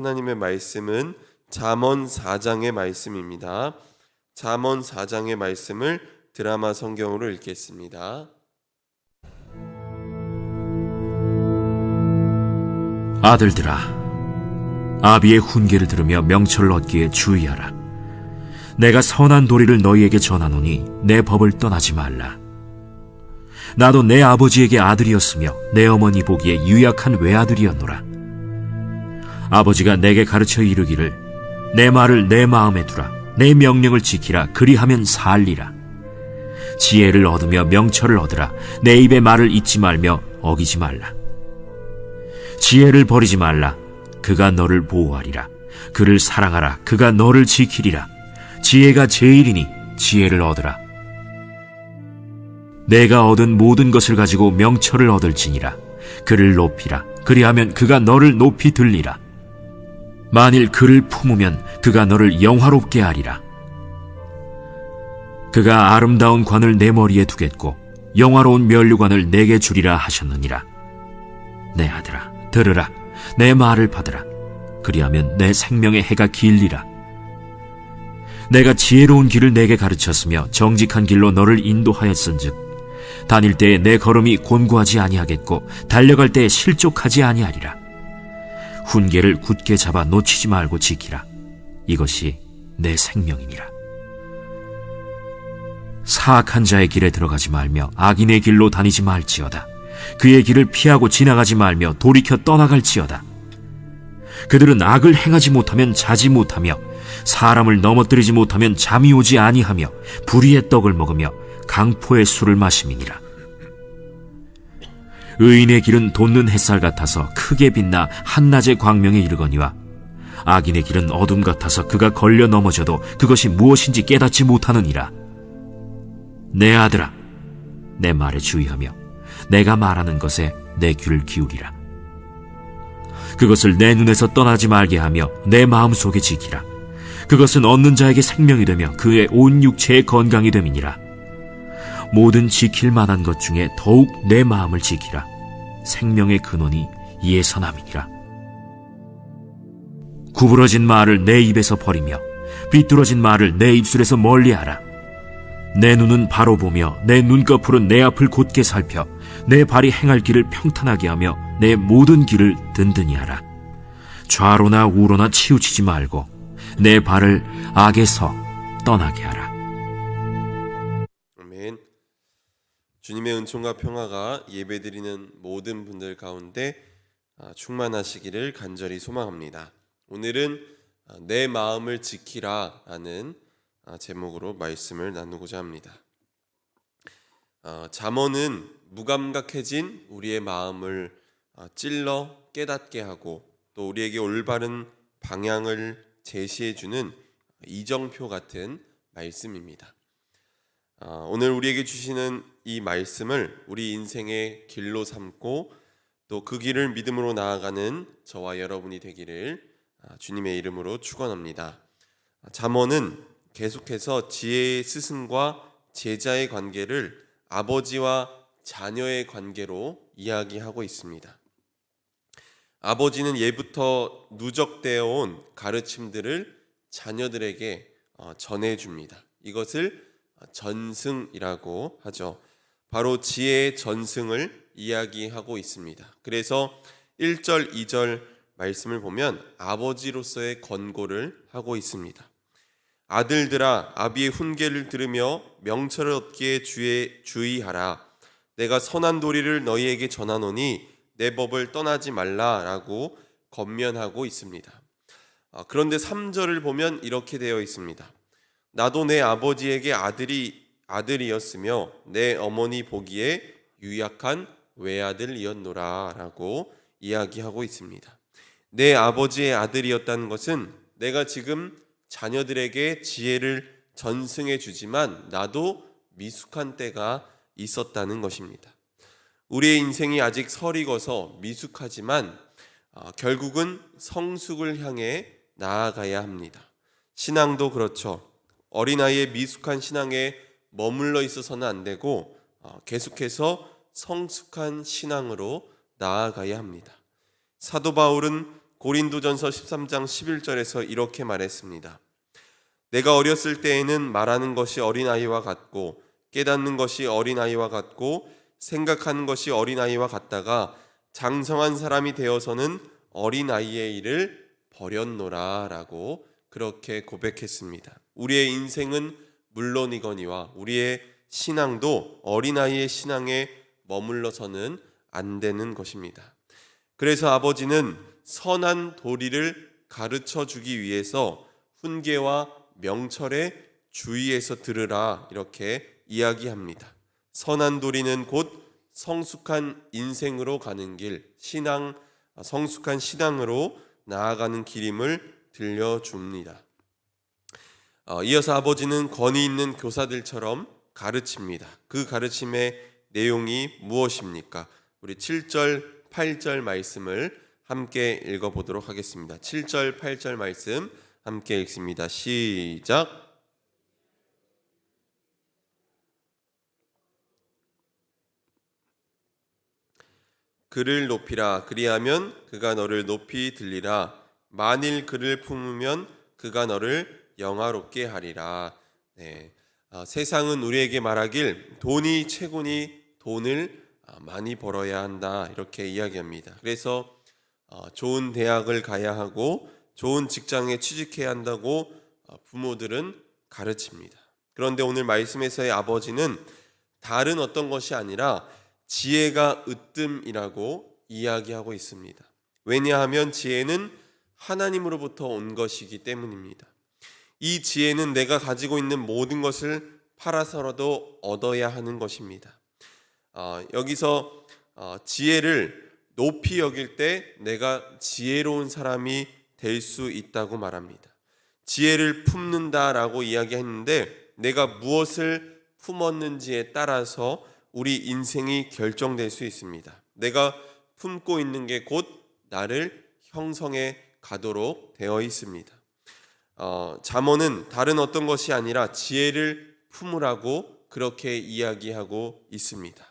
하나님의 말씀은 잠언 4장의 말씀입니다. 잠언 4장의 말씀을 드라마 성경으로 읽겠습니다. 아들들아, 아비의 훈계를 들으며 명철을 얻기에 주의하라. 내가 선한 도리를 너희에게 전하노니 내 법을 떠나지 말라. 나도 내 아버지에게 아들이었으며 내 어머니 보기에 유약한 외아들이었노라. 아버지가 내게 가르쳐 이르기를 내 말을 내 마음에 두라. 내 명령을 지키라. 그리하면 살리라. 지혜를 얻으며 명철을 얻으라. 내 입의 말을 잊지 말며 어기지 말라. 지혜를 버리지 말라. 그가 너를 보호하리라. 그를 사랑하라. 그가 너를 지키리라. 지혜가 제일이니 지혜를 얻으라. 내가 얻은 모든 것을 가지고 명철을 얻을지니라. 그를 높이라. 그리하면 그가 너를 높이 들리라. 만일 그를 품으면 그가 너를 영화롭게 하리라. 그가 아름다운 관을 내 머리에 두겠고 영화로운 면류관을 내게 주리라 하셨느니라. 내 아들아, 들으라. 내 말을 받으라. 그리하면 내 생명의 해가 길리라. 내가 지혜로운 길을 내게 가르쳤으며 정직한 길로 너를 인도하였은즉 다닐 때에 내 걸음이 곤고하지 아니하겠고 달려갈 때에 실족하지 아니하리라. 훈계를 굳게 잡아 놓치지 말고 지키라. 이것이 내 생명이니라. 사악한 자의 길에 들어가지 말며 악인의 길로 다니지 말지어다. 그의 길을 피하고 지나가지 말며 돌이켜 떠나갈지어다. 그들은 악을 행하지 못하면 자지 못하며 사람을 넘어뜨리지 못하면 잠이 오지 아니하며 불의의 떡을 먹으며 강포의 술을 마심이니라. 의인의 길은 돋는 햇살 같아서 크게 빛나 한낮의 광명에 이르거니와 악인의 길은 어둠 같아서 그가 걸려 넘어져도 그것이 무엇인지 깨닫지 못하느니라. 내 아들아, 내 말에 주의하며 내가 말하는 것에 내 귀를 기울이라. 그것을 내 눈에서 떠나지 말게 하며 내 마음속에 지키라. 그것은 얻는 자에게 생명이 되며 그의 온 육체의 건강이 됨이니라. 모든 지킬 만한 것 중에 더욱 내 마음을 지키라. 생명의 근원이 이에서 남이니라. 구부러진 말을 내 입에서 버리며 비뚤어진 말을 내 입술에서 멀리하라. 내 눈은 바로 보며 내 눈꺼풀은 내 앞을 곧게 살펴 내 발이 행할 길을 평탄하게 하며 내 모든 길을 든든히 하라. 좌로나 우로나 치우치지 말고 내 발을 악에서 떠나게 하라. 아멘. 주님의 은총과 평화가 예배드리는 모든 분들 가운데 충만하시기를 간절히 소망합니다. 오늘은 내 마음을 지키라 라는 제목으로 말씀을 나누고자 합니다. 잠언은 무감각해진 우리의 마음을 찔러 깨닫게 하고 또 우리에게 올바른 방향을 제시해주는 이정표 같은 말씀입니다. 오늘 우리에게 주시는 이 말씀을 우리 인생의 길로 삼고 또 그 길을 믿음으로 나아가는 저와 여러분이 되기를 주님의 이름으로 축원합니다. 잠언은 계속해서 지혜의 스승과 제자의 관계를 아버지와 자녀의 관계로 이야기하고 있습니다. 아버지는 예부터 누적되어 온 가르침들을 자녀들에게 전해줍니다. 이것을 전승이라고 하죠. 바로 지혜의 전승을 이야기하고 있습니다. 그래서 1절, 2절 말씀을 보면 아버지로서의 권고를 하고 있습니다. 아들들아, 아비의 훈계를 들으며 명철을 얻기에 주의하라. 내가 선한 도리를 너희에게 전하노니 내 법을 떠나지 말라라고 권면하고 있습니다. 그런데 3절을 보면 이렇게 되어 있습니다. 나도 내 아버지에게 아들이었으며 내 어머니 보기에 유약한 외아들이었노라 라고 이야기하고 있습니다. 내 아버지의 아들이었다는 것은 내가 지금 자녀들에게 지혜를 전승해 주지만 나도 미숙한 때가 있었다는 것입니다. 우리의 인생이 아직 설익어서 미숙하지만 결국은 성숙을 향해 나아가야 합니다. 신앙도 그렇죠. 어린아이의 미숙한 신앙에 머물러 있어서는 안 되고 계속해서 성숙한 신앙으로 나아가야 합니다. 사도 바울은 고린도전서 13장 11절에서 이렇게 말했습니다. 내가 어렸을 때에는 말하는 것이 어린아이와 같고 깨닫는 것이 어린아이와 같고 생각하는 것이 어린아이와 같다가 장성한 사람이 되어서는 어린아이의 일을 버렸노라 라고 그렇게 고백했습니다. 우리의 인생은 물론이거니와 우리의 신앙도 어린아이의 신앙에 머물러서는 안 되는 것입니다. 그래서 아버지는 선한 도리를 가르쳐 주기 위해서 훈계와 명철에 주의해서 들으라 이렇게 이야기합니다. 선한 도리는 곧 성숙한 인생으로 가는 길, 성숙한 신앙으로 나아가는 길임을 들려줍니다. 이어서 아버지는 권위 있는 교사들처럼 가르칩니다. 그 가르침의 내용이 무엇입니까? 우리 7절, 8절 말씀을 함께 읽어보도록 하겠습니다. 7절, 8절 말씀 함께 읽습니다. 시작. 그를 높이라. 그리하면 그가 너를 높이 들리라. 만일 그를 품으면 그가 너를 영화롭게 하리라. 네. 세상은 우리에게 말하길 돈이 최고니 돈을 많이 벌어야 한다 이렇게 이야기합니다. 그래서 좋은 대학을 가야 하고 좋은 직장에 취직해야 한다고 부모들은 가르칩니다. 그런데 오늘 말씀에서의 아버지는 다른 어떤 것이 아니라 지혜가 으뜸이라고 이야기하고 있습니다. 왜냐하면 지혜는 하나님으로부터 온 것이기 때문입니다. 이 지혜는 내가 가지고 있는 모든 것을 팔아서라도 얻어야 하는 것입니다. 여기서 지혜를 높이 여길 때 내가 지혜로운 사람이 될 수 있다고 말합니다. 지혜를 품는다라고 이야기했는데 내가 무엇을 품었는지에 따라서 우리 인생이 결정될 수 있습니다. 내가 품고 있는 게 곧 나를 형성해 가도록 되어 있습니다. 잠언은 다른 어떤 것이 아니라 지혜를 품으라고 그렇게 이야기하고 있습니다.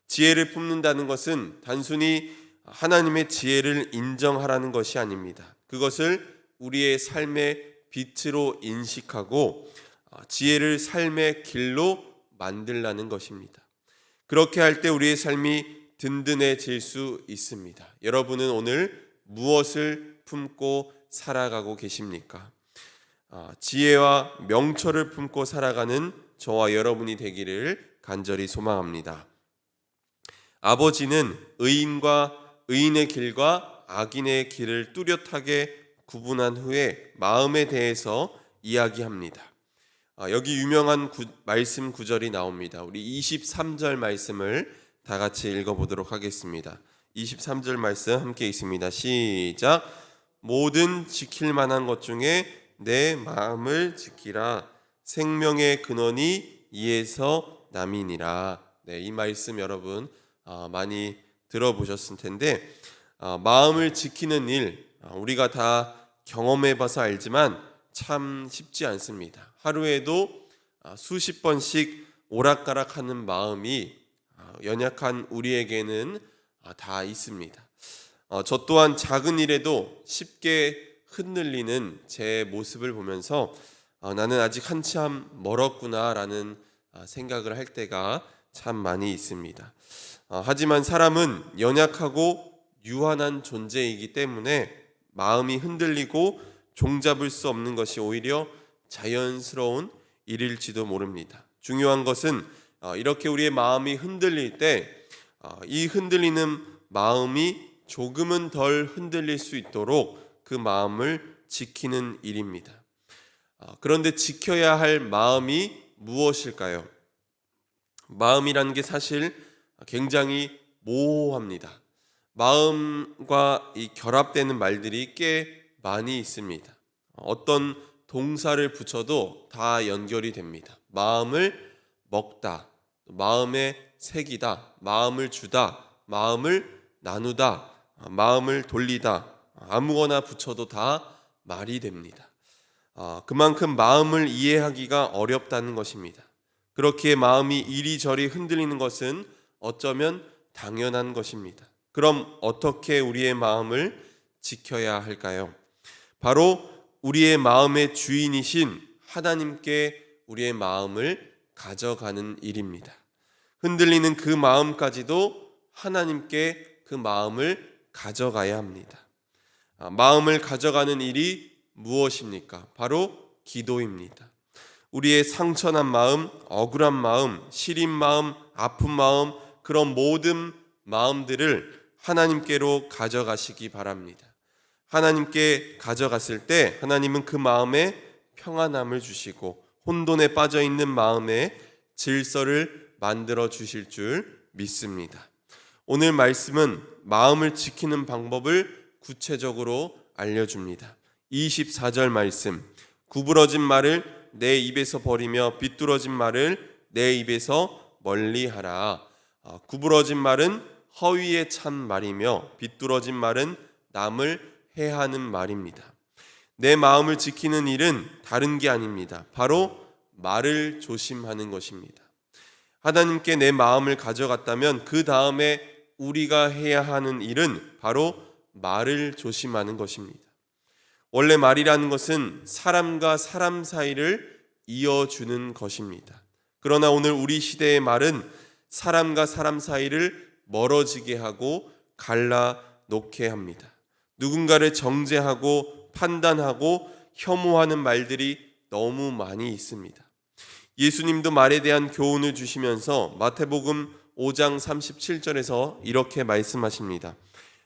지혜를 품는다는 것은 단순히 하나님의 지혜를 인정하라는 것이 아닙니다. 그것을 우리의 삶의 빛으로 인식하고 지혜를 삶의 길로 만들라는 것입니다. 그렇게 할 때 우리의 삶이 든든해질 수 있습니다. 여러분은 오늘 무엇을 품고 살아가고 계십니까? 지혜와 명철을 품고 살아가는 저와 여러분이 되기를 간절히 소망합니다. 아버지는 의인의 길과 악인의 길을 뚜렷하게 구분한 후에 마음에 대해서 이야기합니다. 여기 유명한 말씀 구절이 나옵니다. 우리 23절 말씀을 다 같이 읽어보도록 하겠습니다. 23절 말씀 함께 있습니다. 시작. 모든 지킬 만한 것 중에 내 마음을 지키라. 생명의 근원이 이에서 남이니라. 네, 이 말씀 여러분 많이 들어보셨을 텐데 마음을 지키는 일 우리가 다 경험해봐서 알지만 참 쉽지 않습니다. 하루에도 수십 번씩 오락가락하는 마음이 연약한 우리에게는 다 있습니다. 저 또한 작은 일에도 쉽게 흔들리는 제 모습을 보면서 나는 아직 한참 멀었구나라는 생각을 할 때가 참 많이 있습니다. 하지만 사람은 연약하고 유한한 존재이기 때문에 마음이 흔들리고 종잡을 수 없는 것이 오히려 자연스러운 일일지도 모릅니다. 중요한 것은 이렇게 우리의 마음이 흔들릴 때 이 흔들리는 마음이 조금은 덜 흔들릴 수 있도록 그 마음을 지키는 일입니다. 그런데 지켜야 할 마음이 무엇일까요? 마음이라는 게 사실 굉장히 모호합니다. 마음과 이 결합되는 말들이 꽤 많이 있습니다. 어떤 동사를 붙여도 다 연결이 됩니다. 마음을 먹다, 마음에 새기다, 마음을 주다, 마음을 나누다, 마음을 돌리다, 아무거나 붙여도 다 말이 됩니다. 그만큼 마음을 이해하기가 어렵다는 것입니다. 그렇기에 마음이 이리저리 흔들리는 것은 어쩌면 당연한 것입니다. 그럼 어떻게 우리의 마음을 지켜야 할까요? 바로 우리의 마음의 주인이신 하나님께 우리의 마음을 가져가는 일입니다. 흔들리는 그 마음까지도 하나님께 그 마음을 가져가야 합니다. 마음을 가져가는 일이 무엇입니까? 바로 기도입니다. 우리의 상처난 마음, 억울한 마음, 시린 마음, 아픈 마음, 그런 모든 마음들을 하나님께로 가져가시기 바랍니다. 하나님께 가져갔을 때 하나님은 그 마음에 평안함을 주시고 혼돈에 빠져 있는 마음에 질서를 만들어 주실 줄 믿습니다. 오늘 말씀은 마음을 지키는 방법을 구체적으로 알려줍니다. 24절 말씀, 구부러진 말을 내 입에서 버리며 비뚤어진 말을 내 입에서 멀리하라. 구부러진 말은 허위에 찬 말이며 비뚤어진 말은 남을 해하는 말입니다. 내 마음을 지키는 일은 다른 게 아닙니다. 바로 말을 조심하는 것입니다. 하나님께 내 마음을 가져갔다면 그 다음에 우리가 해야 하는 일은 바로 말을 조심하는 것입니다. 원래 말이라는 것은 사람과 사람 사이를 이어주는 것입니다. 그러나 오늘 우리 시대의 말은 사람과 사람 사이를 멀어지게 하고 갈라놓게 합니다. 누군가를 정죄하고 판단하고 혐오하는 말들이 너무 많이 있습니다. 예수님도 말에 대한 교훈을 주시면서 마태복음 5장 37절에서 이렇게 말씀하십니다.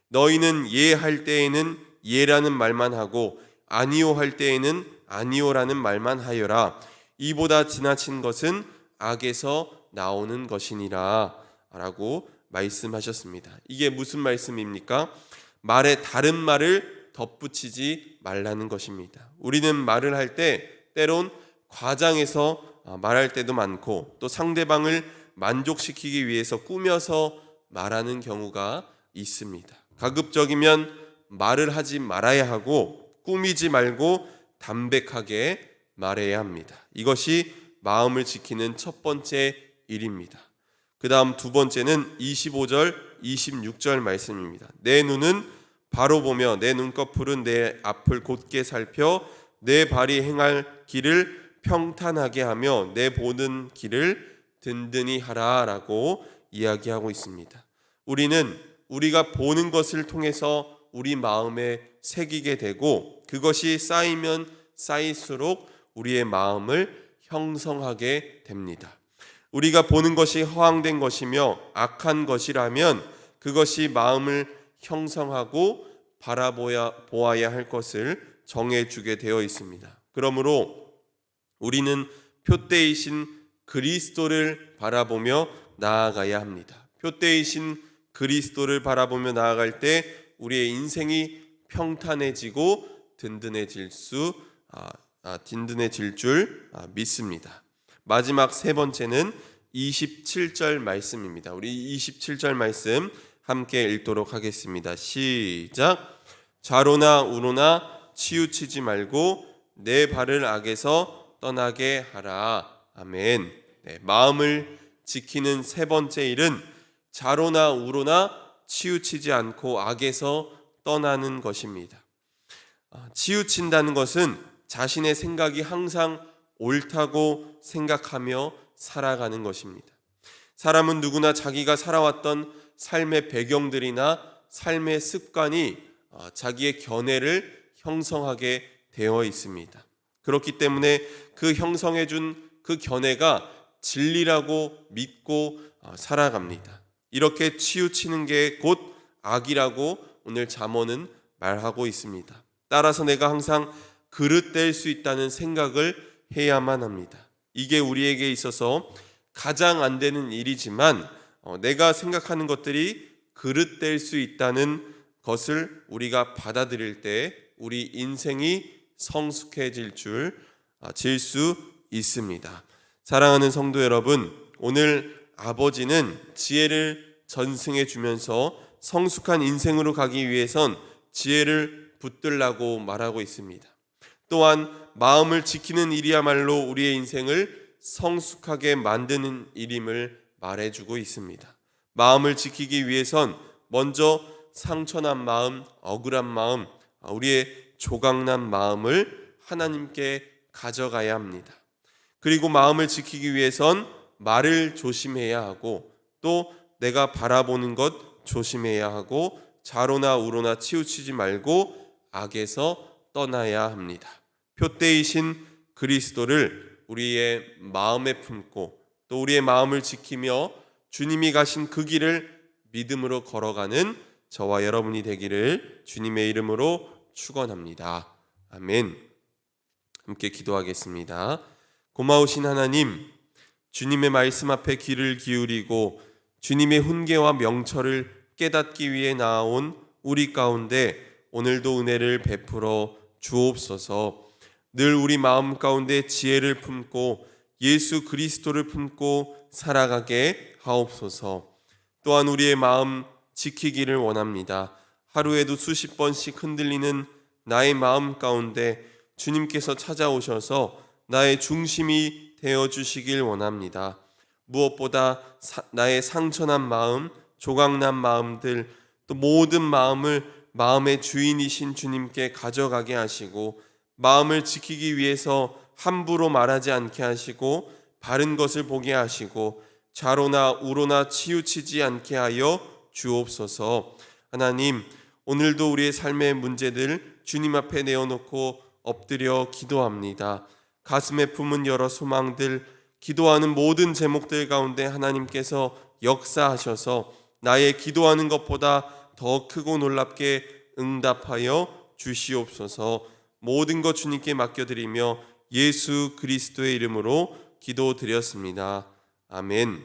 너희는 예 할 때에는 예라는 말만 하고 아니요 할 때에는 아니요라는 말만 하여라. 이보다 지나친 것은 악에서 나오는 것이니라 라고 말씀하셨습니다. 이게 무슨 말씀입니까? 말에 다른 말을 덧붙이지 말라는 것입니다. 우리는 말을 할 때 때론 과장해서 말할 때도 많고 또 상대방을 만족시키기 위해서 꾸며서 말하는 경우가 있습니다. 가급적이면 말을 하지 말아야 하고 꾸미지 말고 담백하게 말해야 합니다. 이것이 마음을 지키는 첫 번째 일입니다. 그 다음 두 번째는 25절, 26절 말씀입니다. 내 눈은 바로 보며 내 눈꺼풀은 내 앞을 곧게 살펴 내 발이 행할 길을 평탄하게 하며 내 보는 길을 든든히 하라 라고 이야기하고 있습니다. 우리는 우리가 보는 것을 통해서 우리 마음에 새기게 되고 그것이 쌓이면 쌓일수록 우리의 마음을 형성하게 됩니다. 우리가 보는 것이 허황된 것이며 악한 것이라면 그것이 마음을 형성하고 바라보아야 할 것을 정해주게 되어 있습니다. 그러므로 우리는 표대이신 그리스도를 바라보며 나아가야 합니다. 표대이신 그리스도를 바라보며 나아갈 때 우리의 인생이 평탄해지고 든든해질 줄 믿습니다. 마지막 세 번째는 27절 말씀입니다. 우리 27절 말씀 함께 읽도록 하겠습니다. 시작. 좌로나 우로나 치우치지 말고 내 발을 악에서 떠나게 하라. 아멘. 네, 마음을 지키는 세 번째 일은 좌로나 우로나 치우치지 않고 악에서 떠나는 것입니다. 치우친다는 것은 자신의 생각이 항상 옳다고 생각하며 살아가는 것입니다. 사람은 누구나 자기가 살아왔던 삶의 배경들이나 삶의 습관이 자기의 견해를 형성하게 되어 있습니다. 그렇기 때문에 그 형성해준 그 견해가 진리라고 믿고 살아갑니다. 이렇게 치우치는 게 곧 악이라고 오늘 잠언은 말하고 있습니다. 따라서 내가 항상 그릇될 수 있다는 생각을 해야만 합니다. 이게 우리에게 있어서 가장 안 되는 일이지만 내가 생각하는 것들이 그릇될 수 있다는 것을 우리가 받아들일 때 우리 인생이 성숙해질 수 있습니다. 사랑하는 성도 여러분, 오늘 아버지는 지혜를 전승해 주면서 성숙한 인생으로 가기 위해선 지혜를 붙들라고 말하고 있습니다. 또한 마음을 지키는 일이야말로 우리의 인생을 성숙하게 만드는 일임을 말해주고 있습니다. 마음을 지키기 위해선 먼저 상처난 마음, 억울한 마음, 우리의 조각난 마음을 하나님께 가져가야 합니다. 그리고 마음을 지키기 위해선 말을 조심해야 하고 또 내가 바라보는 것 조심해야 하고 좌로나 우로나 치우치지 말고 악에서 떠나야 합니다. 표대이신 그리스도를 우리의 마음에 품고 또 우리의 마음을 지키며 주님이 가신 그 길을 믿음으로 걸어가는 저와 여러분이 되기를 주님의 이름으로 축원합니다. 아멘. 함께 기도하겠습니다. 고마우신 하나님, 주님의 말씀 앞에 귀를 기울이고 주님의 훈계와 명철을 깨닫기 위해 나아온 우리 가운데 오늘도 은혜를 베풀어 주옵소서. 늘 우리 마음 가운데 지혜를 품고 예수 그리스도를 품고 살아가게 하옵소서. 또한 우리의 마음 지키기를 원합니다. 하루에도 수십 번씩 흔들리는 나의 마음 가운데 주님께서 찾아오셔서 나의 중심이 되어주시길 원합니다. 무엇보다 나의 상처난 마음, 조각난 마음들, 또 모든 마음을 마음의 주인이신 주님께 가져가게 하시고 마음을 지키기 위해서 함부로 말하지 않게 하시고 바른 것을 보게 하시고 좌로나 우로나 치우치지 않게 하여 주옵소서. 하나님, 오늘도 우리의 삶의 문제들 주님 앞에 내어놓고 엎드려 기도합니다. 가슴에 품은 여러 소망들, 기도하는 모든 제목들 가운데 하나님께서 역사하셔서 나의 기도하는 것보다 더 크고 놀랍게 응답하여 주시옵소서. 모든 것 주님께 맡겨드리며 예수 그리스도의 이름으로 기도드렸습니다. 아멘.